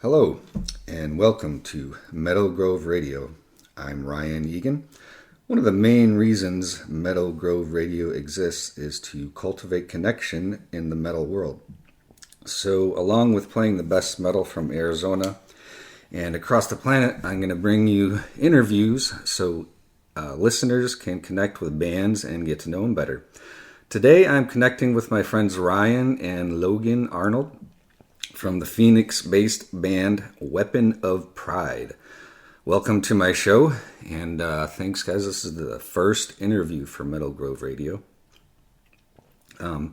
Hello, and welcome to Meadow Grove Radio. I'm Ryan Egan. One of the main reasons Meadow Grove Radio exists is to cultivate connection in the metal world. So, along with playing the best metal from Arizona and across the planet, I'm going to bring you interviews so listeners can connect with bands and get to know them better. Today, I'm connecting with my friends Ryan and Logan Arnold from the Phoenix-based band Weapon of Pride. Welcome to my show, and thanks guys. This is the first interview for Meadow Grove Radio. The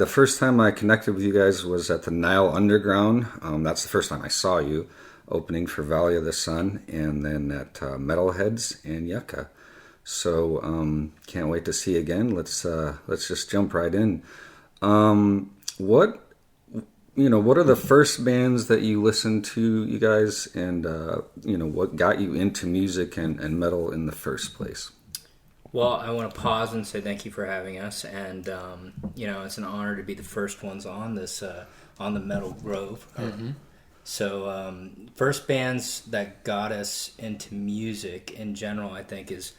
first time I connected with you guys was at the Nile Underground. That's the first time I saw you, opening for Valley of the Sun, and then at Metalheads and Yucca. So can't wait to see you again. Let's just jump right in. What are the first bands that you listened to, you guys, and what got you into music and metal in the first place? Well, I want to pause and say thank you for having us, and it's an honor to be the first ones on this on the Meadow Grove. Mm-hmm. So, first bands that got us into music in general, I think, is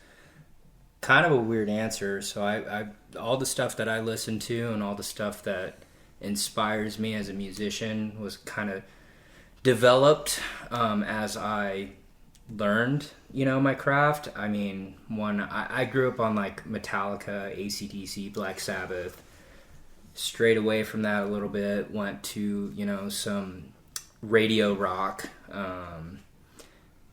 kind of a weird answer. So, I all the stuff that I listen to and all the stuff that inspires me as a musician was kind of developed as I learned, my craft. I mean, I grew up on like Metallica, AC/DC, Black Sabbath. Strayed away from that a little bit, went to, some radio rock.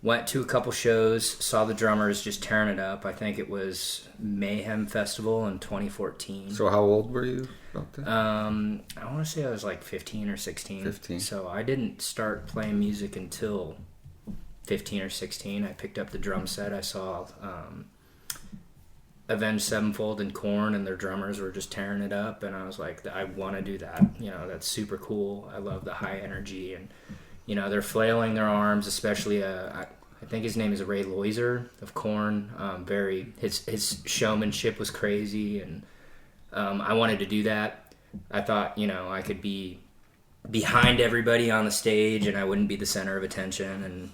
Went to a couple shows, saw the drummers just tearing it up. I think it was Mayhem Festival in 2014. So how old were you about that? I want to say I was like 15 or 16. 15. So I didn't start playing music until 15 or 16. I picked up the drum set. I saw Avenged Sevenfold and Korn, and their drummers were just tearing it up. And I was like, I want to do that. That's super cool. I love the high energy and... they're flailing their arms, especially, I think his name is Ray Loiser of Korn. His showmanship was crazy, and I wanted to do that. I thought, I could be behind everybody on the stage, and I wouldn't be the center of attention, and,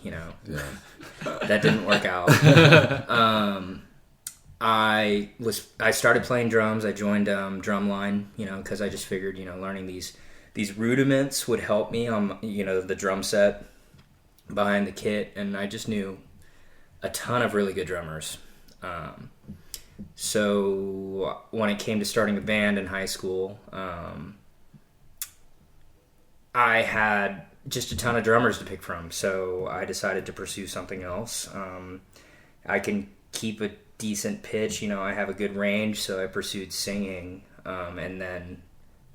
that didn't work out. I started playing drums. I joined Drumline, because I just figured, learning these rudiments would help me on, the drum set behind the kit, and I just knew a ton of really good drummers. So when it came to starting a band in high school, I had just a ton of drummers to pick from, so I decided to pursue something else. I can keep a decent pitch, I have a good range, so I pursued singing, and then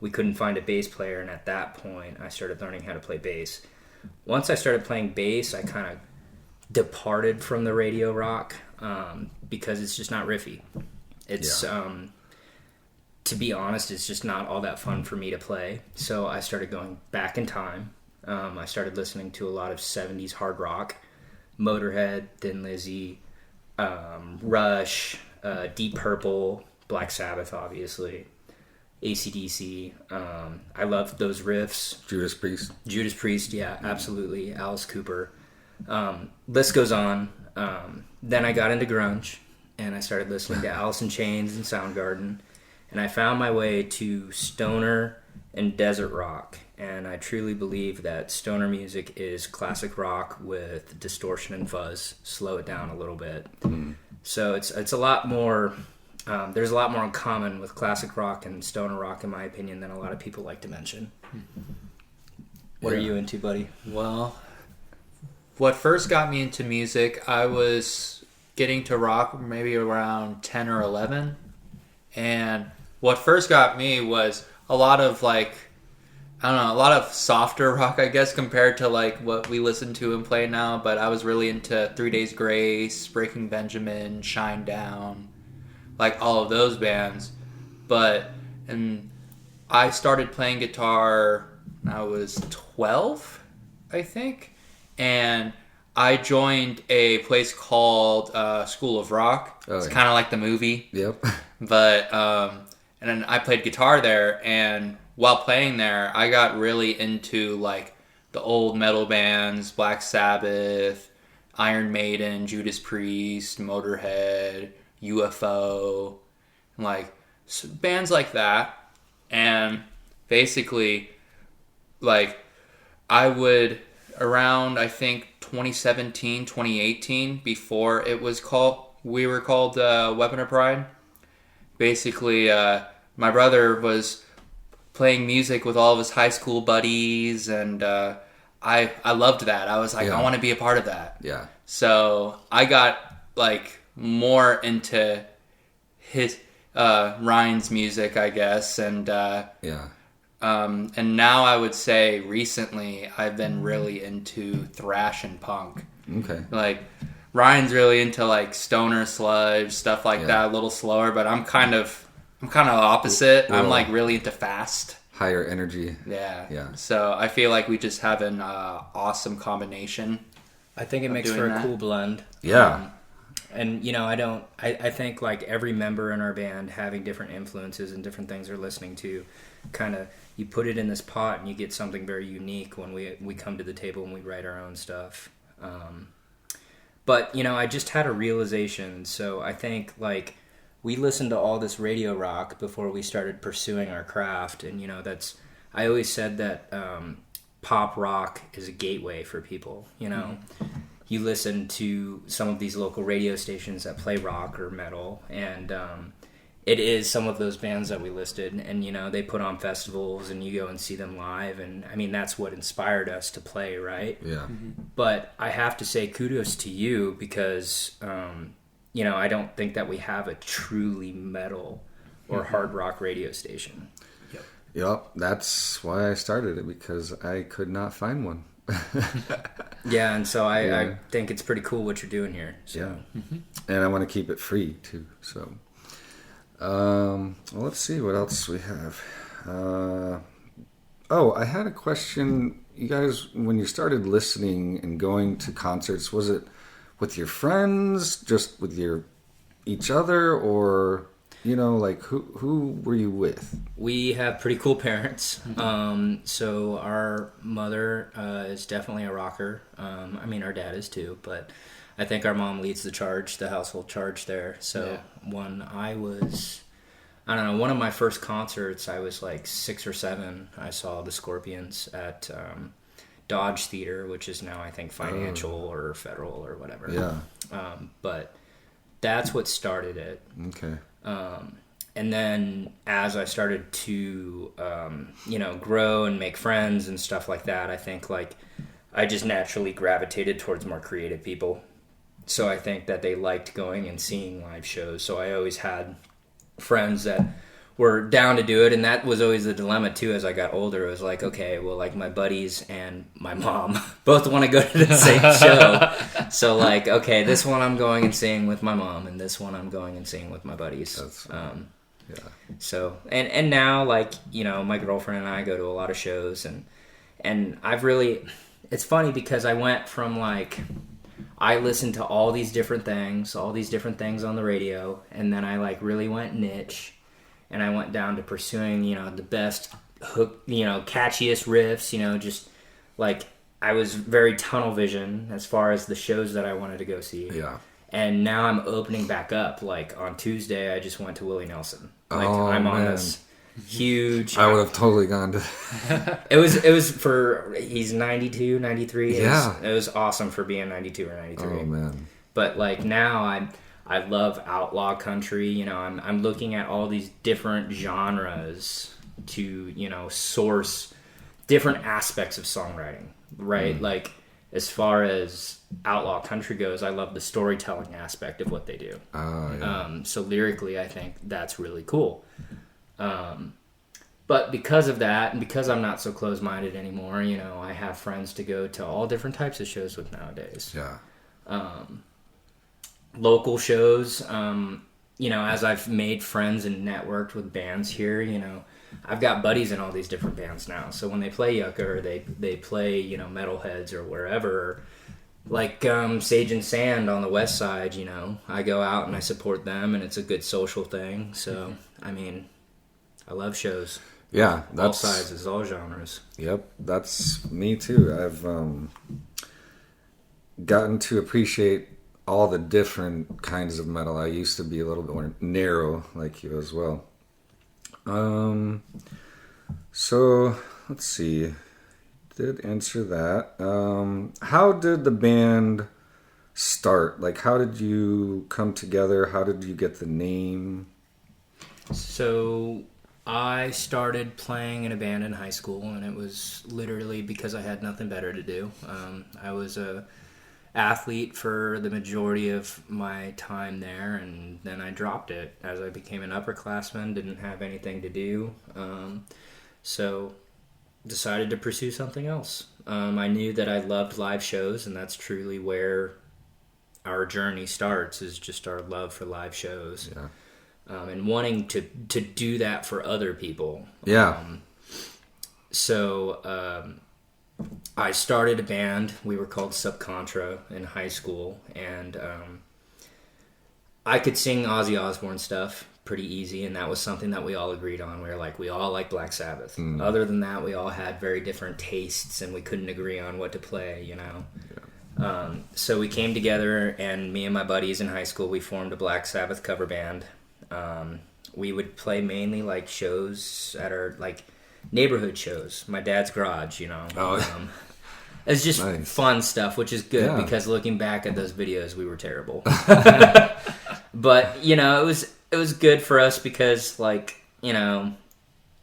we couldn't find a bass player, and at that point, I started learning how to play bass. Once I started playing bass, I kind of departed from the radio rock because it's just not riffy. It's, to be honest, it's just not all that fun for me to play. So I started going back in time. I started listening to a lot of 70s hard rock, Motorhead, Thin Lizzy, Rush, Deep Purple, Black Sabbath, obviously. AC/DC. I loved those riffs. Judas Priest, yeah, absolutely. Alice Cooper. List goes on. Then I got into grunge, and I started listening to Alice in Chains and Soundgarden, and I found my way to stoner and desert rock, and I truly believe that stoner music is classic rock with distortion and fuzz. Slow it down a little bit. So it's a lot more... there's a lot more in common with classic rock and stoner rock, in my opinion, than a lot of people like to mention. What are you into, buddy? Well, what first got me into music, I was getting to rock maybe around 10 or 11. And what first got me was a lot of a lot of softer rock, I guess, compared to what we listen to and play now. But I was really into 3 Days Grace, Breaking Benjamin, Shinedown, all of those bands. And I started playing guitar when I was 12, I think. And I joined a place called School of Rock. It's kind of like the movie. Yep. But, and then I played guitar there, and while playing there, I got really into, the old metal bands, Black Sabbath, Iron Maiden, Judas Priest, Motorhead, UFO, like bands like that. And basically, like, I would, around, I think, 2017, 2018, before we were called Weapon of Pride. Basically, my brother was playing music with all of his high school buddies, and I loved that. I was like, I want to be a part of that. Yeah. So I got like more into Ryan's music, I guess, and and now I would say recently I've been really into thrash and punk. Okay. Like, Ryan's really into like stoner sludge, stuff like that, a little slower, but I'm kind of opposite. I'm like really into fast. Higher energy. Yeah. Yeah. So I feel like we just have an awesome combination. I think it makes for a cool blend. Yeah. And, you know, I think like every member in our band having different influences and different things they're listening to, kind of, you put it in this pot and you get something very unique when we come to the table and we write our own stuff. But, you know, I just had a realization. So I think, like, we listened to all this radio rock before we started pursuing our craft. And, you know, I always said that pop rock is a gateway for people, you know. You listen to some of these local radio stations that play rock or metal, and it is some of those bands that we listed. And, you know, they put on festivals and you go and see them live. And, I mean, that's what inspired us to play, right? Yeah. But I have to say kudos to you because, you know, I don't think that we have a truly metal or hard rock radio station. Yep. That's why I started it, because I could not find one. Yeah, and so I think it's pretty cool what you're doing here. So. Yeah. And I want to keep it free, too. So, well, let's see what else we have. I had a question. You guys, when you started listening and going to concerts, was it with your friends, just with each other, or, you know, like who were you with? We have pretty cool parents. So our mother is definitely a rocker. I mean, our dad is too, but I think our mom leads the household charge there. So when I was, I don't know, one of my first concerts, I was like 6 or 7. I saw the Scorpions at Dodge Theater, which is now, I think, Financial or Federal or whatever. Yeah. But that's what started it. Okay. And then as I started to, you know, grow and make friends and stuff like that, I think, like, I just naturally gravitated towards more creative people. So I think that they liked going and seeing live shows. So I always had friends that were down to do it, and that was always the dilemma too. As I got older, it was like, okay, well, like, my buddies and my mom both want to go to the same show, so like, okay, this one I'm going and seeing with my mom, and this one I'm going and seeing with my buddies. Yeah. So and now, like, you know, my girlfriend and I go to a lot of shows, and I've really, it's funny because I went from, like, I listened to all these different things on the radio, and then I, like, really went niche. And I went down to pursuing, you know, the best hook, you know, catchiest riffs, you know, just like I was very tunnel vision as far as the shows that I wanted to go see. Yeah. And now I'm opening back up. Like on Tuesday, I just went to Willie Nelson. Like I'm on this huge. I would have totally gone to. It was for, he's 92, 93. Yeah. It was awesome for being 92 or 93. Oh man. But like now I love outlaw country. You know, I'm looking at all these different genres to, you know, source different aspects of songwriting, right? Like, as far as outlaw country goes, I love the storytelling aspect of what they do. So lyrically, I think that's really cool. But because of that, and because I'm not so close-minded anymore, you know, I have friends to go to all different types of shows with nowadays. Yeah. Local shows, you know, as I've made friends and networked with bands here, you know, I've got buddies in all these different bands now. So when they play Yucca or they play, you know, Metalheads or wherever, like Sage and Sand on the west side, you know, I go out and I support them, and it's a good social thing. So, I mean, I love shows. Yeah, all that's sizes, all genres. Yep, that's me too. I've gotten to appreciate all the different kinds of metal. I used to be a little bit more narrow, like you as well. So let's see. Did answer that. How did the band start? Like, how did you come together? How did you get the name? So I started playing in a band in high school, and it was literally because I had nothing better to do. I was a athlete for the majority of my time there, and then I dropped it as I became an upperclassman. Didn't have anything to do, so decided to pursue something else. I knew that I loved live shows, and that's truly where our journey starts, is just our love for live shows. Yeah. And wanting to do that for other people. Yeah. So I started a band. We were called Subcontra in high school, and I could sing Ozzy Osbourne stuff pretty easy, and that was something that we all agreed on. We were like, we all like Black Sabbath. Other than that, we all had very different tastes, and we couldn't agree on what to play, you know. Yeah. So we came together, and me and my buddies in high school, we formed a Black Sabbath cover band. We would play mainly like shows at our like neighborhood shows, my dad's garage, you know. It's just nice. Fun stuff, which is good, Yeah. because looking back at those videos, we were terrible. But you know, it was good for us because, like, you know,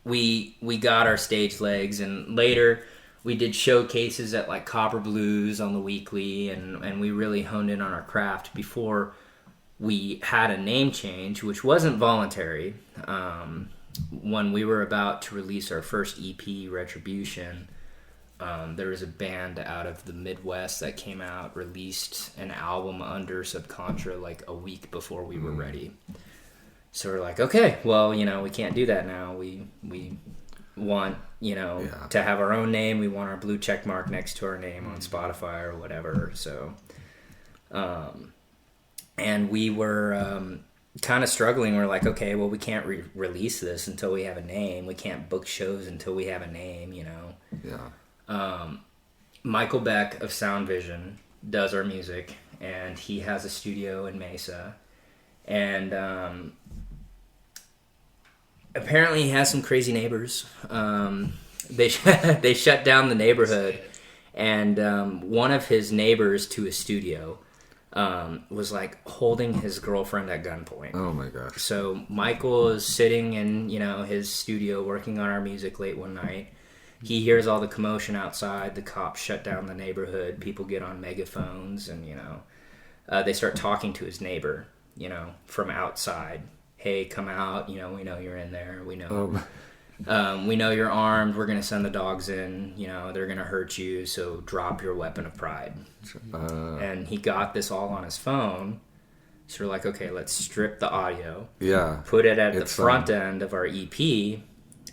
we got our stage legs, and later we did showcases at like Copper Blues on the weekly, and we really honed in on our craft before we had a name change, which wasn't voluntary. When we were about to release our first EP, Retribution, there was a band out of the Midwest that came out, released an album under Subcontra like a week before we were ready. So we're like, okay, well, you know, we can't do that now. We want, you know, to have our own name. We want our blue check mark next to our name on Spotify or whatever. So, and we were kind of struggling. We're like, okay, well, we can't release this until we have a name. We can't book shows until we have a name, you know. Yeah. Michael Beck of Sound Vision does our music, and he has a studio in Mesa. And apparently he has some crazy neighbors. They shut down the neighborhood, and one of his neighbors to his studio was like holding his girlfriend at gunpoint. Oh my gosh. So Michael is sitting in, you know, his studio working on our music late one night. He hears all the commotion outside. The cops shut down the neighborhood. People get on megaphones, and, you know, they start talking to his neighbor, you know, from outside. Hey, come out. You know, we know you're in there. We know. We know you're armed. We're going to send the dogs in. You know, they're going to hurt you. So drop your weapon of pride. And he got this all on his phone. So we're like, okay, let's strip the audio. Yeah. Put it at the front end of our EP.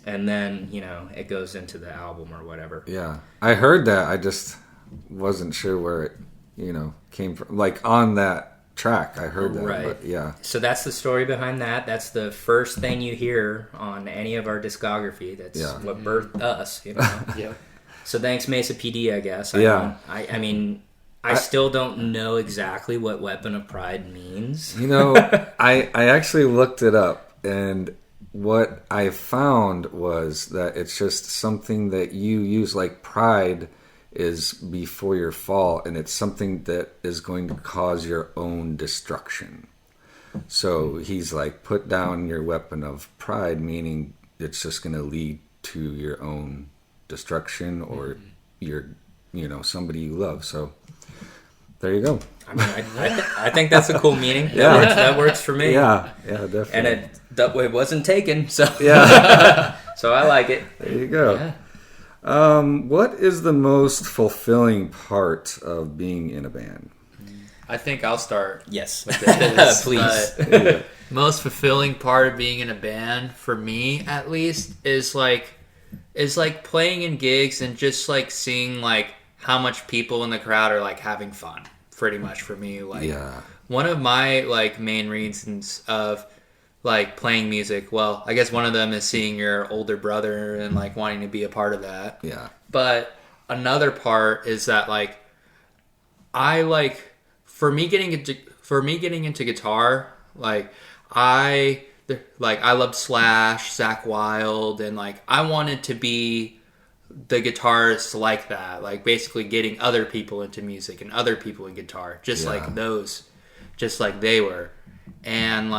And then, you know, it goes into the album or whatever. Yeah. I heard that. I just wasn't sure where it, you know, came from. Like, on that track, I heard that. Right. But yeah. So that's the story behind that. That's the first thing you hear on any of our discography. That's what birthed us, you know. Yeah. So thanks, Mesa PD, I guess. I mean, I still don't know exactly what Weapon of Pride means. You know, I actually looked it up, and what I found was that it's just something that you use, like pride is before your fall, and it's something that is going to cause your own destruction. So he's like, put down your weapon of pride, meaning it's just going to lead to your own destruction or your, you know, somebody you love. So there you go. I mean, I think that's a cool meaning. That works for me. Yeah, definitely. And it wasn't taken, so yeah. So I like it. There you go. Yeah. What is the most fulfilling part of being in a band? I think I'll start. Yes, with this. please. Most fulfilling part of being in a band, for me at least, is like playing in gigs and just like seeing like how much people in the crowd are like having fun. Pretty much for me, like one of my like main reasons of like playing music. Well, I guess one of them is seeing your older brother and like wanting to be a part of that. Yeah. But another part is that like I like for me getting into guitar, I I loved Slash, Zach Wild, and like I wanted to be the guitarist like that, like basically getting other people into music and other people in guitar, just like they were, and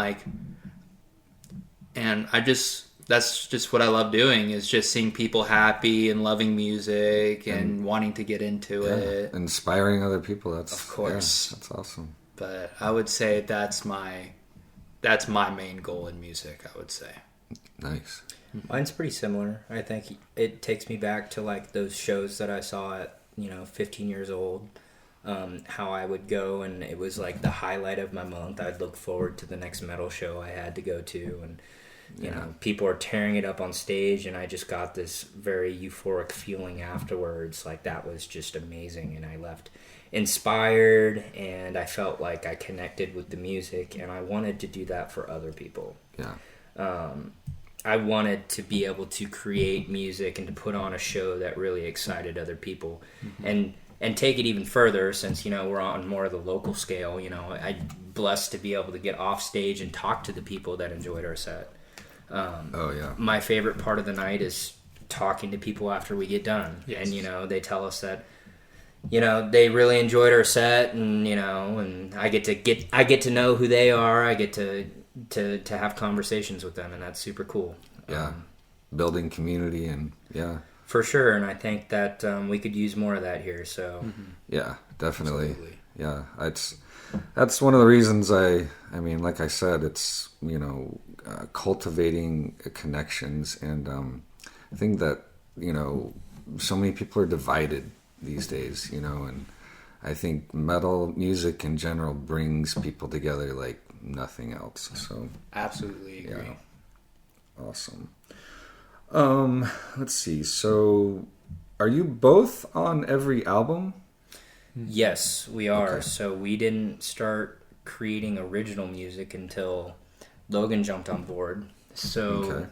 that's just what I love doing, is just seeing people happy and loving music and wanting to get into it, inspiring other people. That's of course, that's awesome. But I would say that's my main goal in music, I would say. Nice. Mine's pretty similar. I think it takes me back to like those shows that I saw at 15 years old. How I would go, and it was like the highlight of my month. I'd look forward to the next metal show I had to go to, and you know, people are tearing it up on stage, and I just got this very euphoric feeling afterwards. Like that was just amazing, and I left inspired, and I felt like I connected with the music, and I wanted to do that for other people. I wanted to be able to create music and to put on a show that really excited other people, and take it even further, since we're on more of the local scale. I'm blessed to be able to get off stage and talk to the people that enjoyed our set. My favorite part of the night is talking to people after we get done. Yes. And they tell us that they really enjoyed our set, and and I get to know who they are. I get to have conversations with them, and that's super cool. Building community, and for sure. And I think that we could use more of that here. So yeah, definitely. Absolutely. Yeah, that's one of the reasons I mean, like I said, it's cultivating connections, and I think that so many people are divided these days, and I think metal music in general brings people together like nothing else. So absolutely agree. Awesome. Let's see. So, are you both on every album? Yes, we are. Okay. So we didn't start creating original music until Logan jumped on board. So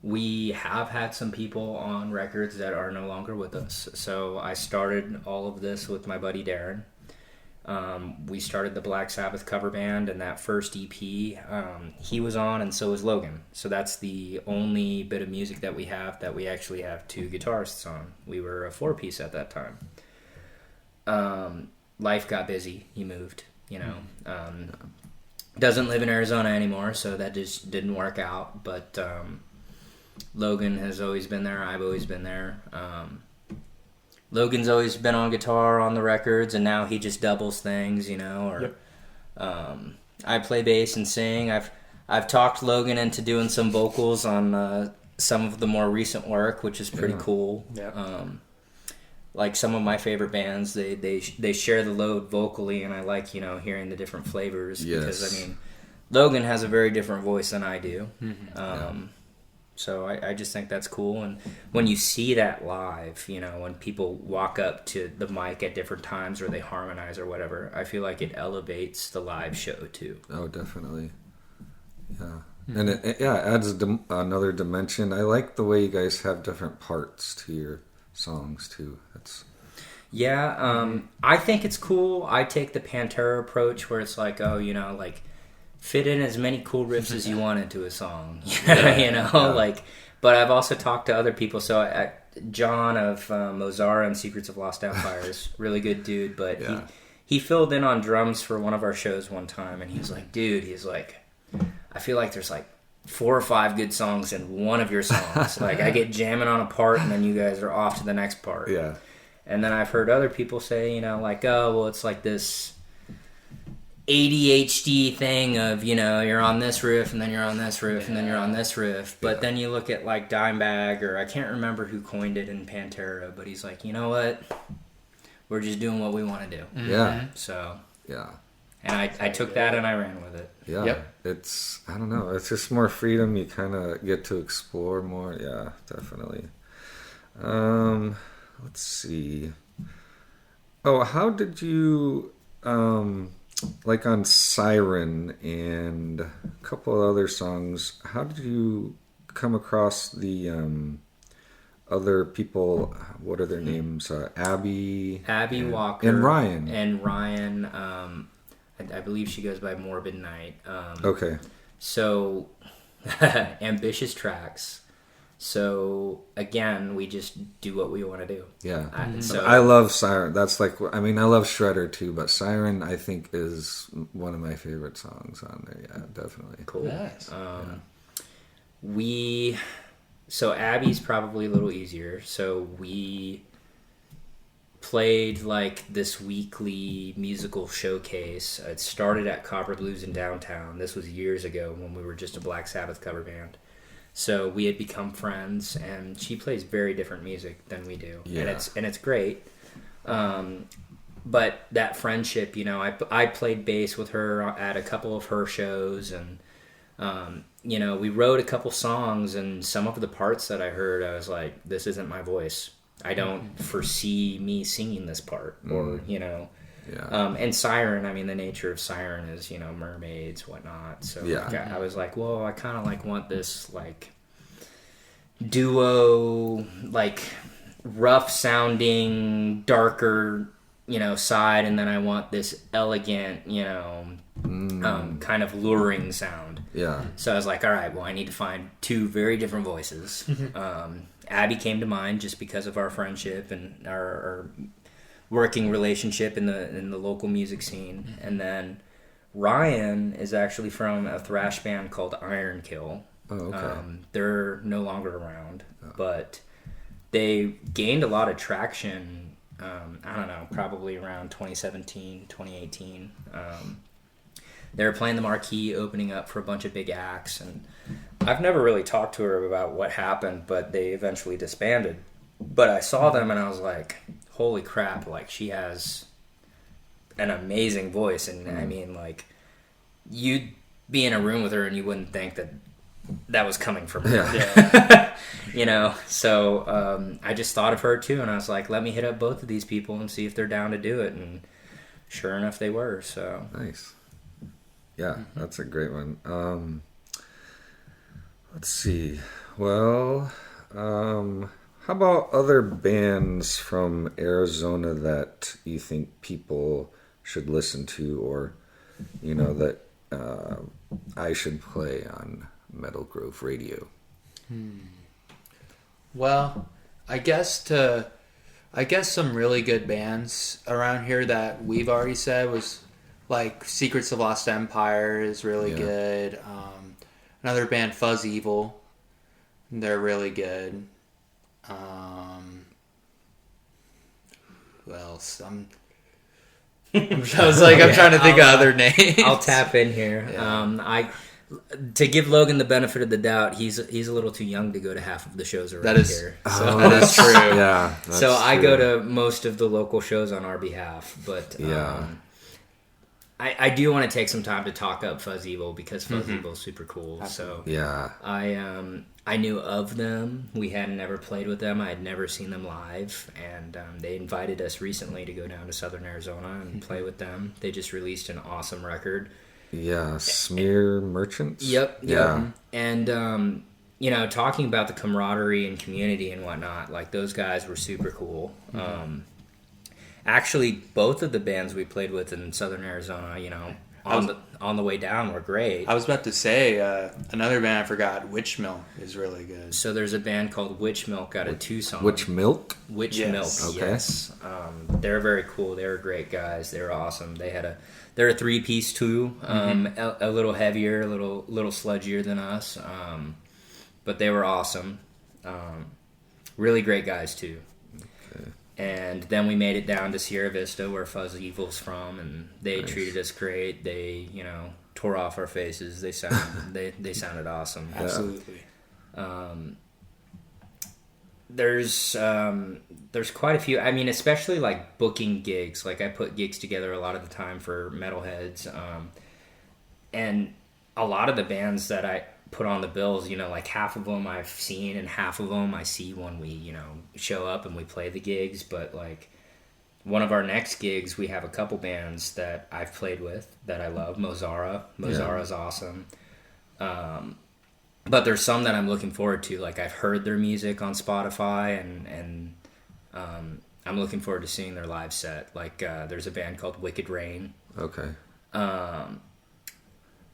we have had some people on records that are no longer with us. So I started all of this with my buddy Darren. We started the Black Sabbath cover band, and that first EP, he was on, and so was Logan. So that's the only bit of music that we actually have two guitarists on. We were a 4-piece at that time. Life got busy. He moved, doesn't live in Arizona anymore, so that just didn't work out. But Logan has always been there. I've always been there. Logan's always been on guitar on the records, and now he just doubles things, I play bass and sing. I've talked Logan into doing some vocals on some of the more recent work, which is pretty cool. Yeah. Like some of my favorite bands, they share the load vocally, and I like hearing the different flavors. Yes. Because Logan has a very different voice than I do. So I just think that's cool. And when you see that live, when people walk up to the mic at different times, or they harmonize or whatever, I feel like it elevates the live show too. Oh, definitely. Yeah. And it adds another dimension. I like the way you guys have different parts to your songs too. I think it's cool. I take the Pantera approach, where it's like, fit in as many cool riffs as you want into a song, but I've also talked to other people. So John of Mozart and Secrets of Lost Empires, really good dude, but he filled in on drums for one of our shows one time, and he's like, I feel like there's like 4 or 5 good songs in one of your songs. Like I get jamming on a part, and then you guys are off to the next part. Yeah. And then I've heard other people say, it's like this ADHD thing of, you're on this riff, and then you're on this riff, and then you're on this riff. But then you look at like Dimebag, or I can't remember who coined it in Pantera, but he's like, you know what? We're just doing what we want to do. Yeah. So. Yeah. And I took that and I ran with it. Yeah. Yep. It's, I don't know, it's just more freedom. You kind of get to explore more. Yeah, definitely. Let's see. Oh, how did you... like on Siren and a couple of other songs, how did you come across the other people? What are their names? Abby Walker and Ryan. I believe she goes by Morbid Night. Okay. So, ambitious tracks. So again, we just do what we want to do. Yeah. So I love Siren. That's like, I mean, I love Shredder too, but Siren I think is one of my favorite songs on there. Yeah, definitely. Cool. Nice. So Abby's probably a little easier. So we played like this weekly musical showcase. It started at Copper Blues in downtown. This was years ago when we were just a Black Sabbath cover band. So we had become friends, and she plays very different music than we do, Yeah. and it's great. But that friendship, you know, I played bass with her at a couple of her shows, and you know, we wrote a couple songs, and some of the parts that I heard, I was like, this isn't my voice. I don't foresee me singing this part, or you know. Yeah. And Siren, I mean, the nature of Siren is, you know, mermaids, whatnot. So Yeah. like, I was like, well, I kind of like want this like duo, like rough sounding, darker, you know, side, and then I want this elegant, you know, kind of luring sound. Yeah. So I was like, all right, well, I need to find two very different voices. Abby came to mind just because of our friendship and our working relationship in the local music scene. And then Ryan is actually from a thrash band called Iron Kill. Oh, okay. They're no longer around, but they gained a lot of traction, I don't know, probably around 2017, 2018. They were playing the Marquee, opening up for a bunch of big acts, and I've never really talked to her about what happened, but they eventually disbanded. But I saw them and I was like, holy crap, like she has an amazing voice. And I mean, like, you'd be in a room with her and you wouldn't think that was coming from her. Yeah. You know, so I just thought of her too, and I was like, let me hit up both of these people and see if they're down to do it. And sure enough, they were. So Nice. Yeah, that's a great one. Let's see. Well, how about other bands from Arizona that you think people should listen to, or, you know, that I should play on Metal Grove Radio? Well, I guess some really good bands around here that we've already said was like Secrets of Lost Empire is really good. Another band, Fuzz Evil, they're really good. Who else? I was like, I'm trying to think of other names. I'll tap in here. Yeah. To give Logan the benefit of the doubt, he's a little too young to go to half of the shows around That is- here. Oh, that is true. Yeah. That's So I true. go to most of the local shows on our behalf, but Yeah. I do want to take some time to talk up Fuzz Evil because Fuzz Evil is super cool. Absolutely. Yeah. So I knew of them. We had never played with them. I had never seen them live, and they invited us recently to go down to Southern Arizona and play with them. They just released an awesome record. Yeah. Smear Merchants? Yep. Yeah. And you know, talking about the camaraderie and community and whatnot, like those guys were super cool. Actually, both of the bands we played with in Southern Arizona, you know, on the way down were great. I was about to say another band I forgot, Witch Milk, is really good. So there's a band called Witch Milk out of Tucson. Which Milk? Witch Yes. Milk, Okay. yes. They're very cool. They were great guys. They were awesome. They're a 3-piece too. A little heavier, a little sludgier than us. But they were awesome. Really great guys too. Okay. And then we made it down to Sierra Vista, where Fuzz Evil's from, and they Nice. treated us great. They, you know, tore off our faces. They sounded awesome. Absolutely. There's quite a few. I mean, especially like booking gigs. Like I put gigs together a lot of the time for metalheads, and a lot of the bands that I put on the bills, you know, like half of them I've seen and half of them I see when we, you know, show up and we play the gigs. But like one of our next gigs, we have a couple bands that I've played with that I love. Mozara's awesome. But there's some that I'm looking forward to. Like, I've heard their music on Spotify, and I'm looking forward to seeing their live set. Like, there's a band called Wicked Rain. Okay.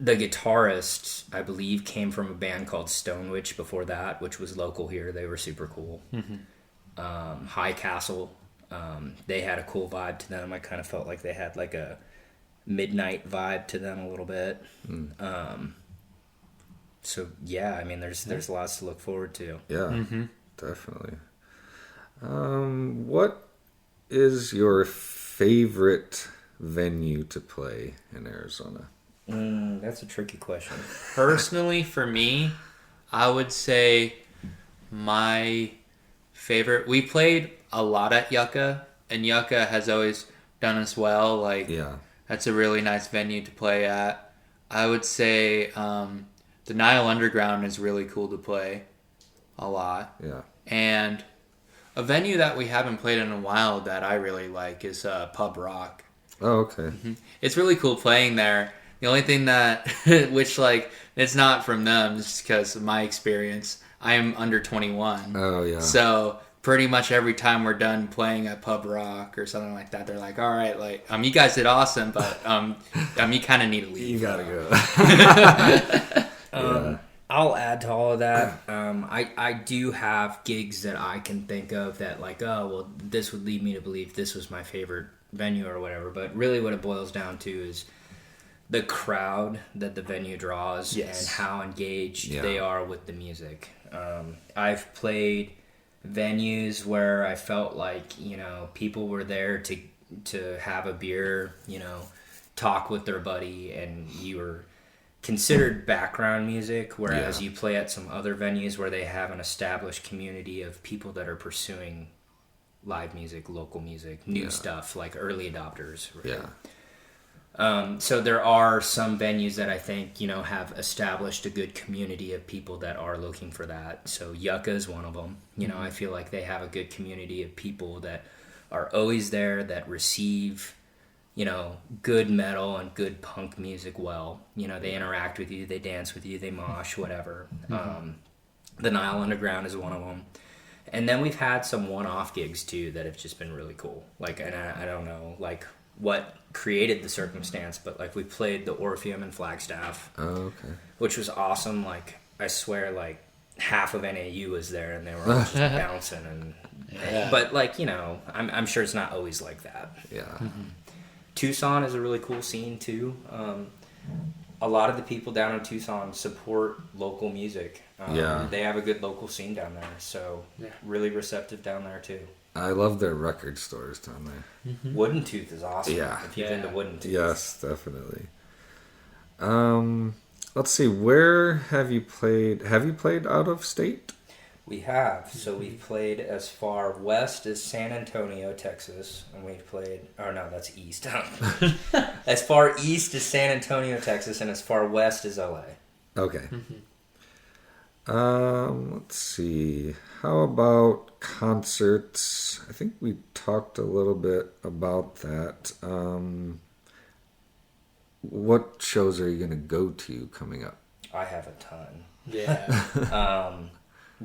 The guitarist, I believe, came from a band called Stonewitch before that, which was local here. They were super cool. High Castle, they had a cool vibe to them. I kind of felt like they had like a midnight vibe to them a little bit. So yeah, I mean, there's lots to look forward to. Yeah, definitely. What is your favorite venue to play in Arizona? That's a tricky question. Personally, for me, I would say my favorite. We played a lot at Yucca, and Yucca has always done us well. Like, Yeah. that's a really nice venue to play at. I would say the Nile Underground is really cool to play a lot. Yeah. And a venue that we haven't played in a while that I really like is Pub Rock. Oh, okay. It's really cool playing there. The only thing that, which like, it's not from them, just because of my experience. I'm under 21. Oh, yeah. So pretty much every time we're done playing at Pub Rock or something like that, they're like, all right, like, you guys did awesome, but you kind of need to leave. You gotta go. Yeah. I'll add to all of that. I do have gigs that I can think of that, like, oh, well, this would lead me to believe this was my favorite venue or whatever. But really what it boils down to is the crowd that the venue draws and how engaged they are with the music. I've played venues where I felt like, people were there to have a beer, talk with their buddy, and you were considered background music, whereas you play at some other venues where they have an established community of people that are pursuing live music, local music, new stuff, like early adopters. Right? Yeah. So there are some venues that I think, have established a good community of people that are looking for that. So Yucca is one of them. I feel like they have a good community of people that are always there, that receive, good metal and good punk music well. They interact with you, they dance with you, they mosh, whatever. The Nile Underground is one of them. And then we've had some one-off gigs, too, that have just been really cool. Like, and I don't know, like, what created the circumstance, but like we played the Orpheum in Flagstaff, which was awesome. Like, I swear, like half of NAU was there, and they were all just bouncing. But like, I'm sure it's not always like that. Yeah. Tucson is a really cool scene too. A lot of the people down in Tucson support local music. They have a good local scene down there, so really receptive down there too. I love their record stores down there. Wooden Tooth is awesome. Yeah. If you've been to Wooden Tooth. Yes, definitely. Let's see. Where have you played? Have you played out of state? We have. So we've played as far west as San Antonio, Texas, and we've played. Oh no, that's east. As far east as San Antonio, Texas, and as far west as LA. Okay. Let's see. How about concerts? I think we talked a little bit about that. What shows are you going to go to coming up? I have a ton. Yeah.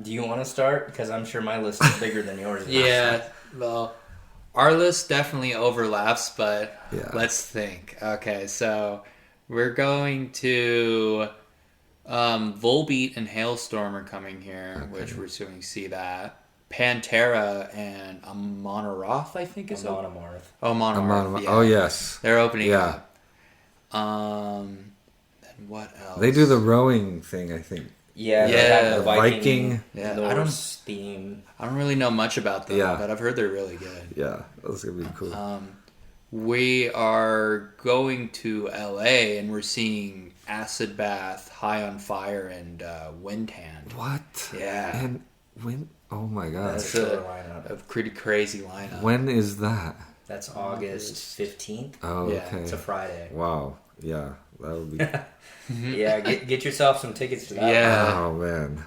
Do you want to start? Because I'm sure my list is bigger than yours. Yeah. Well, our list definitely overlaps, but Yeah. let's think. Okay, so we're going to Volbeat and Hailstorm are coming here, which we're going to see that. Pantera and Amonaroth, I think is Monomarth. Oh, Monomarth. Yeah. Oh, yes. They're opening Yeah. up. Then what else? They do the rowing thing, I think. Yeah, Yeah, the Viking. Yeah, Norse theme. I don't really know much about them, Yeah. but I've heard they're really good. Yeah, that's going to be cool. We are going to LA and we're seeing Acid Bath, High on Fire, and Windhand. What? Yeah. And when? Oh my god. That's a killer lineup. A pretty crazy lineup. When is that? That's August 15th. Oh, Yeah, okay. It's a Friday. Wow. Yeah, that would be. Yeah, get yourself some tickets to that. Yeah. Oh man.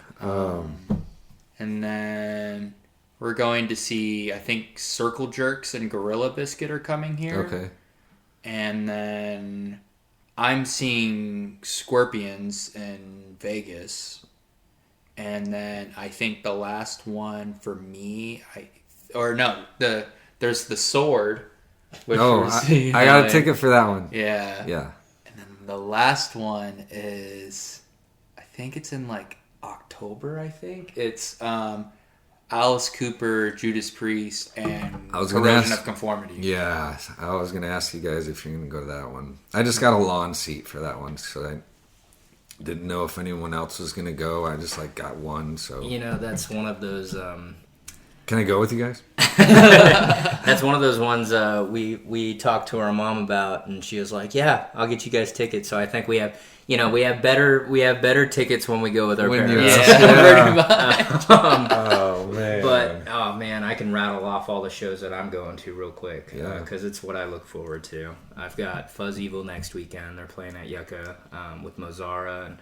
And then we're going to see, I think, Circle Jerks and Gorilla Biscuit are coming here. Okay. And then I'm seeing Scorpions in Vegas. And then I think the last one for me, there's the Sword. Which I got a ticket for that one. Yeah. Yeah. And then the last one is, I think it's in like October, I think. It's Alice Cooper, Judas Priest, and Corrosion of Conformity. Yeah, I was going to ask you guys if you're going to go to that one. I just got a lawn seat for that one, so I didn't know if anyone else was going to go. I just got one, so... That's one of those... Can I go with you guys? That's one of those ones we talked to our mom about, and she was like, "Yeah, I'll get you guys tickets." So I think we have better tickets when we go with our parents. Oh man! But oh man, I can rattle off all the shows that I'm going to real quick because it's what I look forward to. I've got Fuzz Evil next weekend. They're playing at Yucca with Mozara and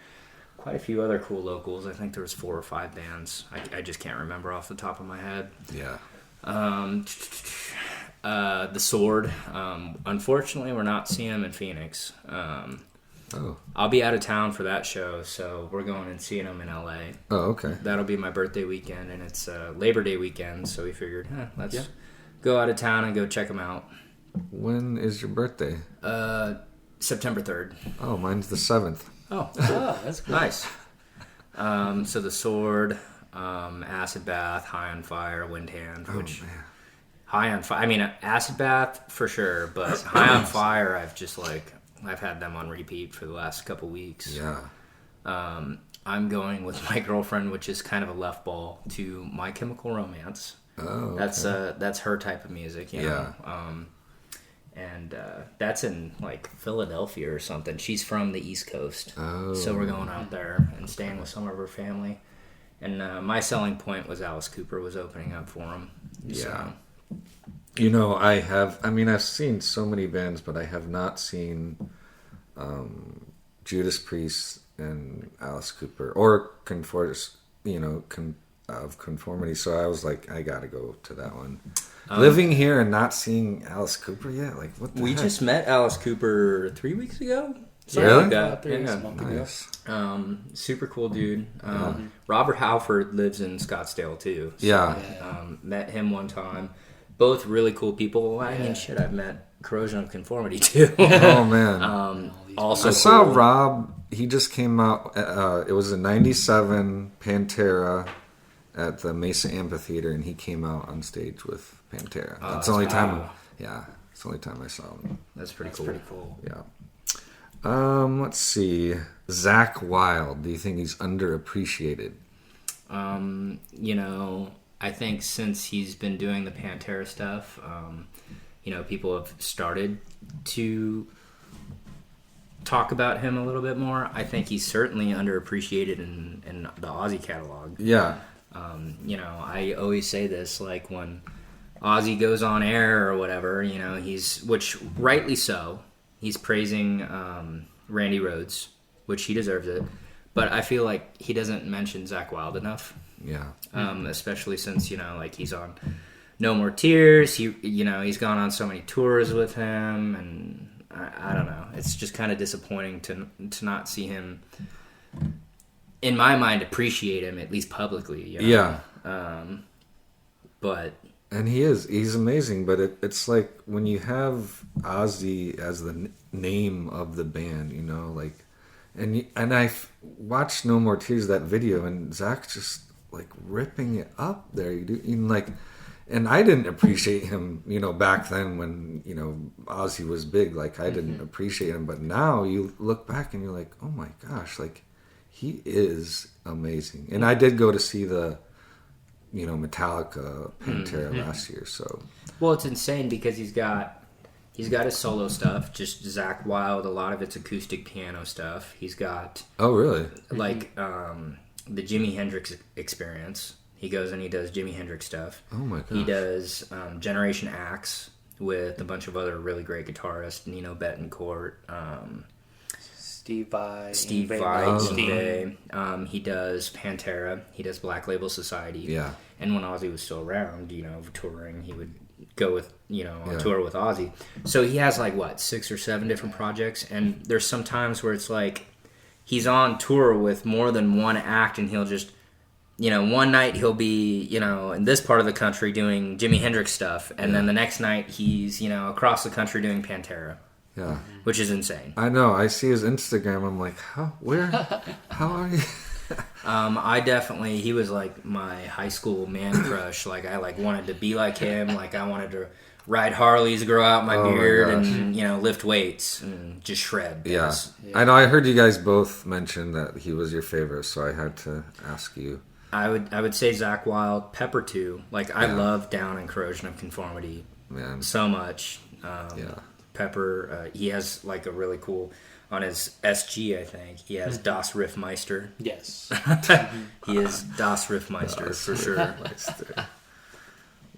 quite a few other cool locals. I think there was 4 or 5 bands. I just can't remember off the top of my head. Yeah. The Sword. Unfortunately, we're not seeing them in Phoenix. I'll be out of town for that show, so we're going and seeing them in LA. Oh, okay. That'll be my birthday weekend, and it's Labor Day weekend, so we figured, let's go out of town and go check them out. When is your birthday? September 3rd. Oh, mine's the 7th. Oh, that's cool. Nice. So The Sword, Acid Bath, High on Fire, Windhand, which... man. High on Fire, I mean, Acid Bath for sure, but High on Fire, I've had them on repeat for the last couple weeks. Yeah. I'm going with my girlfriend, which is kind of a left ball, to My Chemical Romance. Oh, okay. That's her type of music, you know. And that's in like Philadelphia or something. She's from the East Coast, so we're going out there and staying with some of her family. And my selling point was Alice Cooper was opening up for him. Yeah. So. I've seen so many bands, but I have not seen Judas Priest and Alice Cooper or of Conformity. So I was like, I gotta go to that one. Living here and not seeing Alice Cooper yet, like what the heck? Just met Alice Cooper 3 weeks ago. Really? Like that. Nice. Super cool dude. Robert Halford lives in Scottsdale too. So, met him one time. Both really cool people. I mean, shit, I've met Corrosion of Conformity too. Oh man. Also, I saw Rob. He just came out. It was a '97 Pantera at the Mesa Amphitheater, and he came out on stage with Pantera. That's the only time. Yeah, it's the only time I saw him. That's pretty cool. Yeah. Let's see. Zakk Wylde. Do you think he's underappreciated? I think since he's been doing the Pantera stuff, people have started to talk about him a little bit more. I think he's certainly underappreciated in the Ozzy catalog. Yeah. I always say this, like when Ozzy goes on air or whatever, which rightly so, he's praising Randy Rhoads, which he deserves it. But I feel like he doesn't mention Zakk Wylde enough. Yeah. Especially since, he's on No More Tears. He's gone on so many tours with him, and I don't know. It's just kind of disappointing to not see him, in my mind, appreciate him, at least publicly. Yeah. But... And he's amazing, but it's like when you have Ozzy as the name of the band, and I watched No More Tears, that video, and Zach's just like ripping it up there. And I didn't appreciate him, back then when, Ozzy was big. Like I didn't appreciate him, but now you look back and you're like, oh my gosh, like he is amazing. And I did go to see the Metallica Pantera last year, so well, it's insane because he's got his solo stuff, just Zakk Wylde. A lot of it's acoustic piano stuff. He's got really like the Jimi Hendrix Experience. He goes and he does Jimi Hendrix stuff. Oh my gosh. He does Generation Axe with a bunch of other really great guitarists, Nino Bettencourt, Steve Vai. Steve Vai. He does Pantera. He does Black Label Society. Yeah. And when Ozzy was still around, touring, he would go with, on tour with Ozzy. So he has 6 or 7 different projects. And there's some times where it's he's on tour with more than one act, and he'll just, one night he'll be, in this part of the country doing Jimi Hendrix stuff. And then the next night he's, across the country doing Pantera. Yeah. Which is insane. I know. I see his Instagram. I'm like, how are you? He was my high school man crush. I wanted to be like him. I wanted to ride Harleys, grow out my beard, and lift weights and just shred. Yeah. I know. I heard you guys both mention that he was your favorite, so I had to ask you. I would say Zakk Wylde, Pepper too. I love Down and Corrosion of Conformity so much. Pepper, he has a really cool, on his SG, I think, he has Das Riffmeister. Yes. He is Das Riffmeister for sure.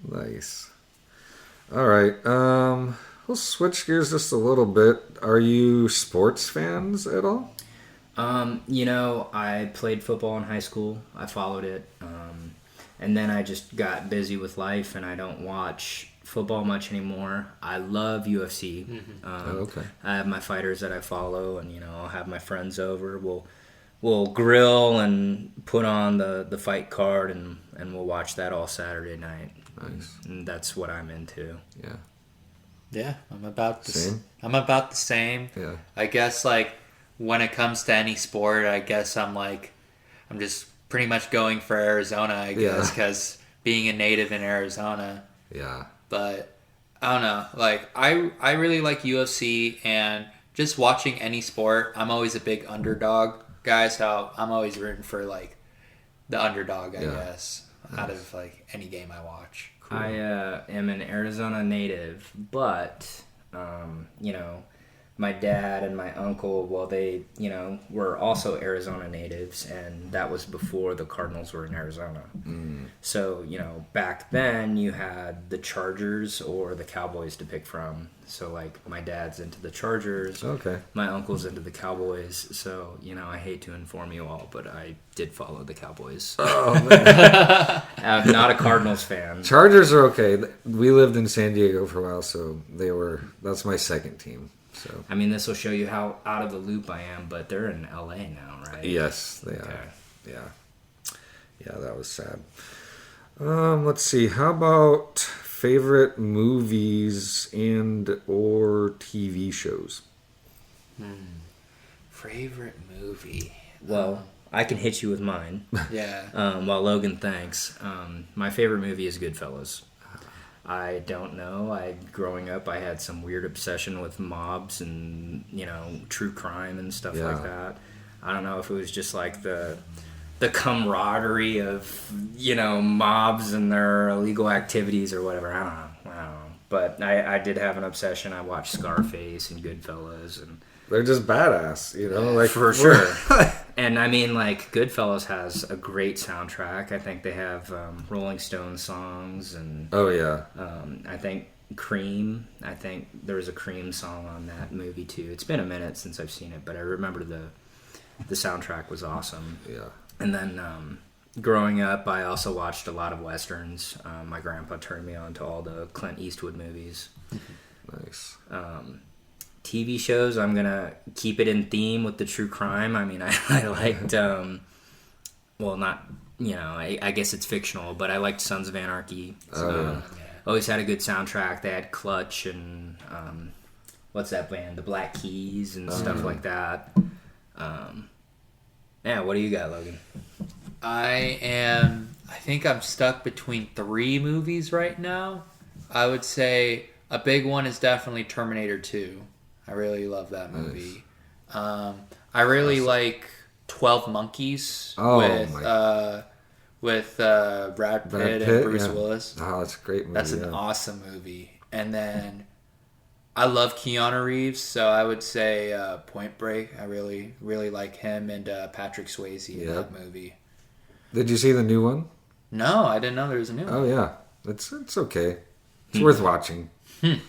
Nice. All right. We'll switch gears just a little bit. Are you sports fans at all? I played football in high school. I followed it. And then I just got busy with life, and I don't watch football much anymore. I love UFC. Okay. I have my fighters that I follow, and I'll have my friends over. We'll grill and put on the fight card, and we'll watch that all Saturday night. Nice. And that's what I'm into. Yeah. Yeah, I'm about the Same? I'm about the same. Yeah. I guess when it comes to any sport, I guess I'm just pretty much going for Arizona, I guess, because being a native in Arizona. Yeah. But I don't know. I really like UFC, and just watching any sport, I'm always a big underdog guy, so I'm always rooting for the underdog, I guess, out of any game I watch. Cool. I am an Arizona native, but my dad and my uncle, they, were also Arizona natives, and that was before the Cardinals were in Arizona. So, back then you had the Chargers or the Cowboys to pick from. So, my dad's into the Chargers. Okay. My uncle's into the Cowboys. So, I hate to inform you all, but I did follow the Cowboys. Oh, man. I'm not a Cardinals fan. Chargers are okay. We lived in San Diego for a while, so that's my second team. So this will show you how out of the loop I am, but they're in LA now, right? Yes, they are. Yeah, that was sad. Let's see. How about favorite movies and or TV shows? Favorite movie? Well, I can hit you with mine. Yeah. While Logan thinks. My favorite movie is Goodfellas. I don't know. Growing up, I had some weird obsession with mobs and, true crime and stuff like that. I don't know if it was just the camaraderie of, mobs and their illegal activities or whatever. I don't know. But I did have an obsession. I watched Scarface and Goodfellas, and they're just badass, for sure. And Goodfellas has a great soundtrack. I think they have Rolling Stones songs, and I think Cream. I think there was a Cream song on that movie too. It's been a minute since I've seen it, but I remember the soundtrack was awesome. Yeah. And then growing up, I also watched a lot of westerns. My grandpa turned me on to all the Clint Eastwood movies. Nice. TV shows, I'm gonna keep it in theme with the true crime. I liked, I guess it's fictional, but I liked Sons of Anarchy. Always had a good soundtrack. They had Clutch and what's that band? The Black Keys and stuff like that. What do you got, Logan? I think I'm stuck between 3 movies right now. I would say a big one is definitely Terminator 2. I really love that movie. Nice. I really like 12 Monkeys with Brad Pitt and Bruce Willis. Oh, that's a great movie. That's an awesome movie. And then I love Keanu Reeves, so I would say Point Break. I really, really like him and Patrick Swayze in that movie. Did you see the new one? No, I didn't know there was a new one. Oh, yeah. It's okay. It's worth watching. I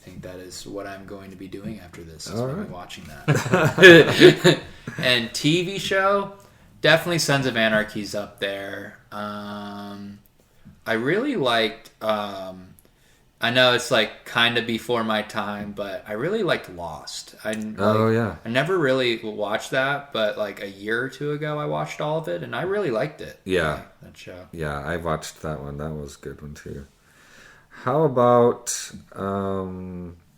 think that is what I'm going to be doing after this. Is All maybe right. watching that. And TV show, definitely Sons of Anarchy's up there. I really liked. I know it's like kind of before my time, but I really liked Lost. I never really watched that, but like a year or two ago, I watched all of it, and I really liked it. Yeah, that show. Yeah, I watched that one. That was a good one too. How about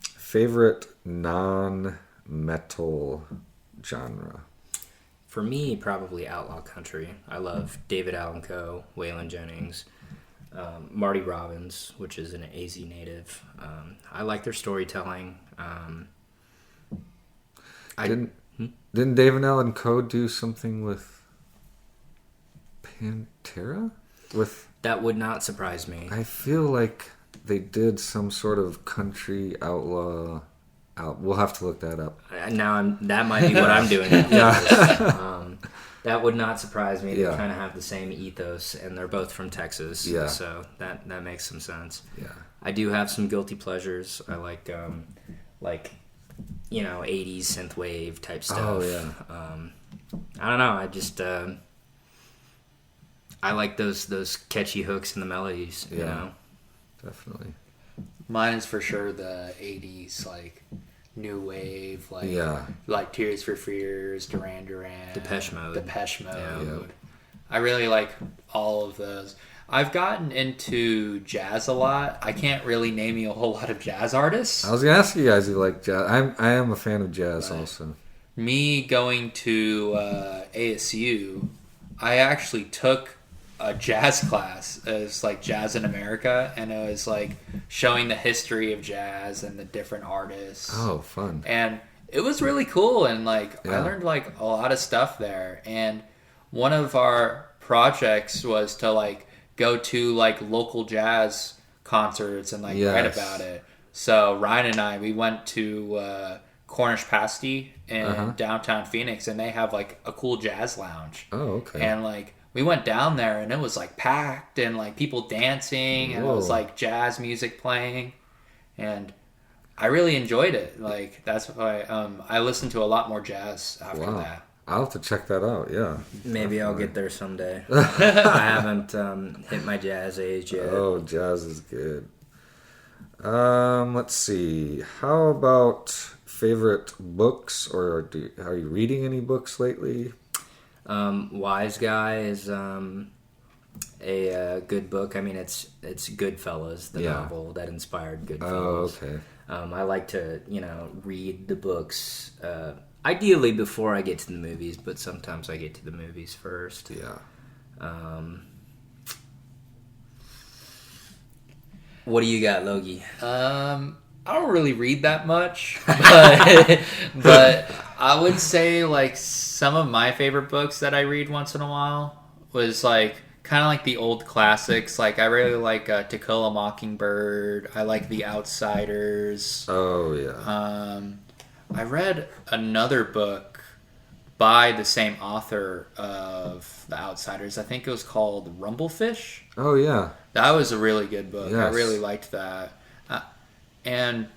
favorite non-metal genre? For me, probably outlaw country. I love David Allan Coe, Waylon Jennings, Marty Robbins, which is an AZ native. I like their storytelling. Didn't David Allan Coe do something with Pantera? That would not surprise me. I feel like they did some sort of country outlaw. We'll have to look that up. That might be what I'm doing. That would not surprise me. They kind of have the same ethos, and they're both from Texas. Yeah. So that makes some sense. Yeah. I do have some guilty pleasures. I like 80s synthwave type stuff. Oh yeah. I don't know. I just I like those catchy hooks and the melodies. Yeah. You know. Definitely. Mine is for sure the 80s, like new wave, like Tears for Fears, Duran Duran, Depeche Mode. Yeah. I really like all of those. I've gotten into jazz a lot. I can't really name you a whole lot of jazz artists. I was gonna ask you guys who like jazz. I am a fan of jazz also. Me going to ASU, I actually took a jazz class. It was like Jazz in America, and it was like showing the history of jazz and the different artists. Oh, fun. And it was really cool, and like Yeah. I learned like a lot of stuff there. And one of our projects was to like go to like local jazz concerts and like write about it. So Ryan and I, we went to Cornish Pasty in downtown Phoenix, and they have like a cool jazz lounge. Oh, okay. And like we went down there, and it was like packed, and like people dancing, and it was like jazz music playing, and I really enjoyed it. Like that's why I listened to a lot more jazz after that. I'll have to check that out. Yeah. Maybe I'll get there someday. I haven't hit my jazz age yet. Oh, jazz is good. Let's see. How about favorite books, or are you reading any books lately? Wise Guy is a good book. I mean, it's Goodfellas, the novel that inspired Goodfellas. Oh, okay. I like to, read the books, ideally before I get to the movies, but sometimes I get to the movies first. Yeah. What do you got, Logie? I don't really read that much, but I would say like some of my favorite books that I read once in a while was like kind of like the old classics. Like I really like To Kill a Mockingbird. I like The Outsiders. Oh yeah. I read another book by the same author of The Outsiders. I think it was called Rumblefish. Oh yeah. That was a really good book. Yes. I really liked that. And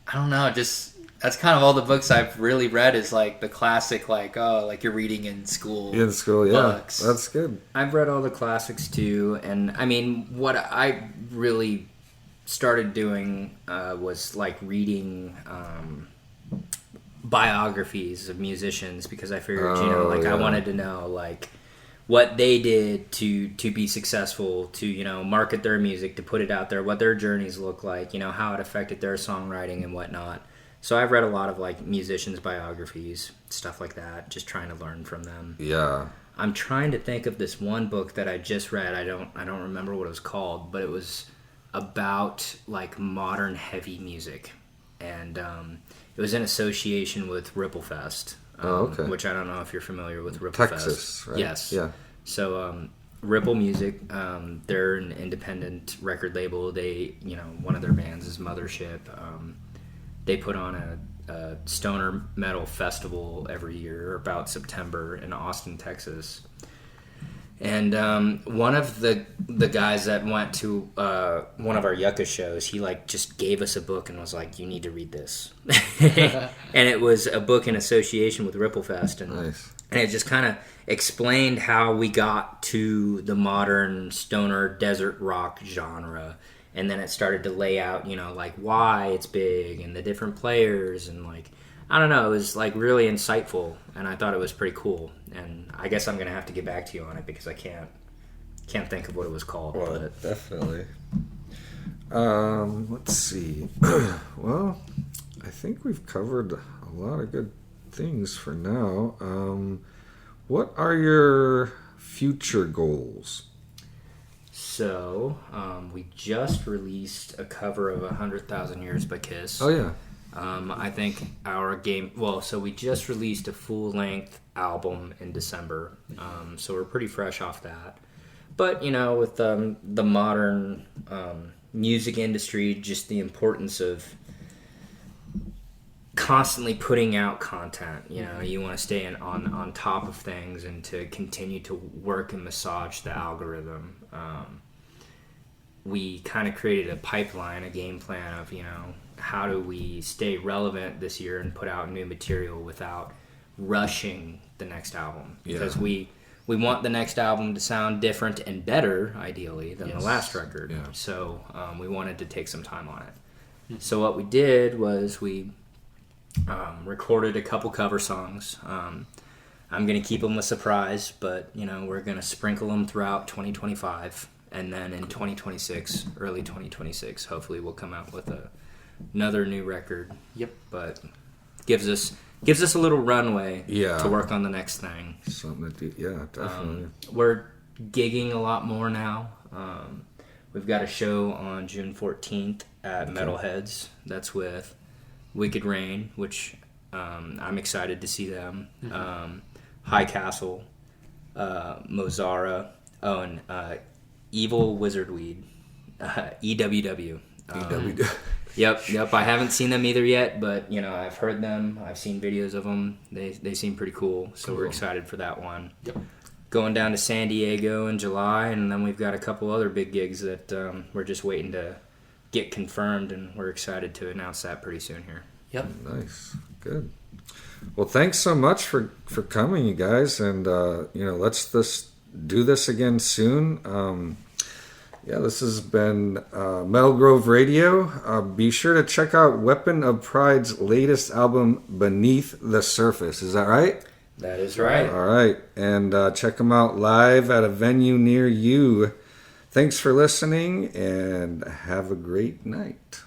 I don't know, just that's kind of all the books I've really read is like the classic, like like you're reading in school. In school, yeah. Books. That's good. I've read all the classics too, and I mean, what I really started doing was like reading biographies of musicians, because I figured, I wanted to know like what they did to be successful, to market their music, to put it out there, what their journeys look like, how it affected their songwriting and whatnot. So I've read a lot of like musicians' biographies, stuff like that, just trying to learn from them. Yeah. I'm trying to think of this one book that I just read. I don't remember what it was called, but it was about like modern heavy music, and it was in association with Ripplefest. Okay. Which I don't know if you're familiar with Ripplefest. Texas, right? Yes. Yeah. So Ripple Music, they're an independent record label. They, one of their bands is Mothership. They put on a stoner metal festival every year about September in Austin, Texas. And one of the guys that went to one of our Yucca shows, he like just gave us a book and was like, "You need to read this." And it was a book in association with Ripplefest, and Nice. and it just kind of explained how we got to the modern stoner desert rock genre. And then it started to lay out, like why it's big and the different players, and like, I don't know, it was like really insightful, and I thought it was pretty cool. And I guess I'm gonna have to get back to you on it because I can't think of what it was called. Well, But definitely. Let's see. Well, I think we've covered a lot of good things for now. What are your future goals? so we just released a cover of 100,000 Years by Kiss. Oh yeah. I think our game. Well, so we just released a full-length album in December, so we're pretty fresh off that. But with the modern music industry, just the importance of constantly putting out content. You want to stay on top of things and to continue to work and massage the algorithm. We kind of created a pipeline, a game plan of how do we stay relevant this year and put out new material without rushing the next album, because we want the next album to sound different and better, ideally, than the last record. Yeah. So we wanted to take some time on it. So what we did was we recorded a couple cover songs. I'm going to keep them a surprise, but we're going to sprinkle them throughout 2025, and then in 2026, early 2026, hopefully we'll come out with another new record. Yep. But gives us a little runway Yeah. to work on the next thing. Something to do. Yeah, definitely. We're gigging a lot more now. We've got a show on June 14th at Metalheads. That's with Wicked Rain, which I'm excited to see them. High Castle, Mozara, and Evil Wizard Weed, EWW. Yep. I haven't seen them either yet, but I've heard them. I've seen videos of them. They seem pretty cool, so we're excited for that one. Yep. Going down to San Diego in July, and then we've got a couple other big gigs that we're just waiting to get confirmed, and we're excited to announce that pretty soon here. Yep. Nice. Good. Well, thanks so much for coming, you guys, and let's do this again soon. This has been Metal Grove Radio. Be sure to check out Weapon of Pride's latest album, Beneath the Surface. Is that right? That is right. All right. And check them out live at a venue near you. Thanks for listening, and have a great night.